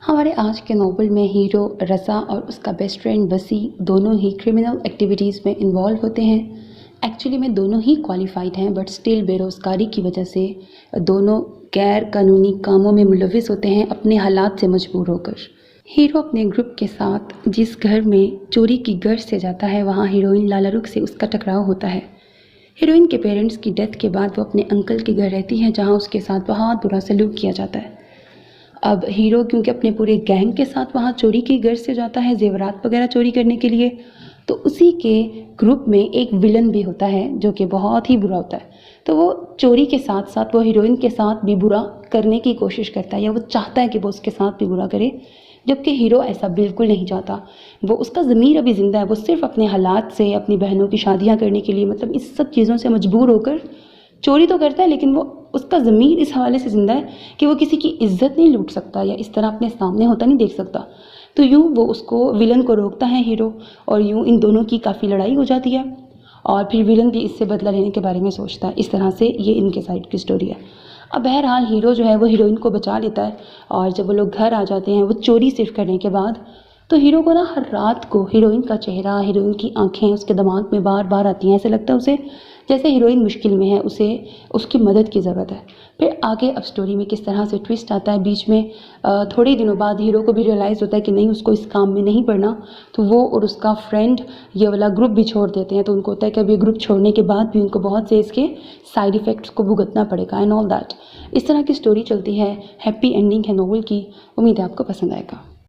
हमारे आज के नॉवल में हीरो रज़ा और उसका बेस्ट फ्रेंड वसी दोनों ही क्रिमिनल एक्टिविटीज़ में इन्वॉल्व होते हैं। एक्चुअली में दोनों ही क्वालिफाइड हैं, बट स्टिल बेरोज़गारी की वजह से दोनों गैर कानूनी कामों में मुलविस होते हैं, अपने हालात से मजबूर होकर। हीरो अपने ग्रुप के साथ जिस घर में चोरी की गर्ज से जाता है, वहाँ हीरोइन लाला रुख से उसका टकराव होता है। हीरोइन के पेरेंट्स की डेथ के बाद वो अपने अंकल के घर रहती है, जहाँ उसके साथ बहुत बुरा सलूक किया जाता है। अब हीरो क्योंकि अपने पूरे गैंग के साथ वहाँ चोरी की गर्ज से जाता है जेवरात वगैरह चोरी करने के लिए, तो उसी के ग्रुप में एक विलन भी होता है जो कि बहुत ही बुरा होता है। तो वो चोरी के साथ साथ वो हीरोइन के साथ भी बुरा करने की कोशिश करता है, या वो चाहता है कि वो उसके साथ भी बुरा करे, जबकि हीरो ऐसा बिल्कुल नहीं चाहता। वो उसका ज़मीर अभी ज़िंदा है, वो सिर्फ अपने हालात से अपनी बहनों की शादियाँ करने के लिए, मतलब इस सब चीज़ों से मजबूर होकर चोरी तो करता है, लेकिन वो उसका ज़मीर इस हवाले से ज़िंदा है कि वो किसी की इज्जत नहीं लूट सकता या इस तरह अपने सामने होता नहीं देख सकता। तो यूँ वो उसको विलन को रोकता है हीरो, और यूँ इन दोनों की काफ़ी लड़ाई हो जाती है, और फिर विलन भी इससे बदला लेने के बारे में सोचता है। इस तरह से ये इनके साइड की स्टोरी है। अब बहरहाल हीरो जो है वो हीरोइन को बचा लेता है, और जब वो लोग घर आ जाते हैं वो चोरी सिर्फ करने के बाद, तो हीरो को ना हर रात को हीरोइन का चेहरा, हीरोइन की आंखें उसके दिमाग में बार बार आती हैं। ऐसे लगता है उसे जैसे हीरोइन मुश्किल में है, उसे उसकी मदद की ज़रूरत है। फिर आगे अब स्टोरी में किस तरह से ट्विस्ट आता है बीच में, थोड़े दिनों बाद हीरो को भी रियलाइज़ होता है कि नहीं, उसको इस काम में नहीं पड़ना, तो वो और उसका फ्रेंड ये वाला ग्रुप भी छोड़ देते हैं। तो उनको होता है कि अब ये ग्रुप छोड़ने के बाद भी उनको बहुत से इसके साइड इफ़ेक्ट्स को भुगतना पड़ेगा एंड ऑल दैट। इस तरह की स्टोरी चलती है। हैप्पी एंडिंग है नॉवल की। उम्मीद है आपको पसंद आएगा।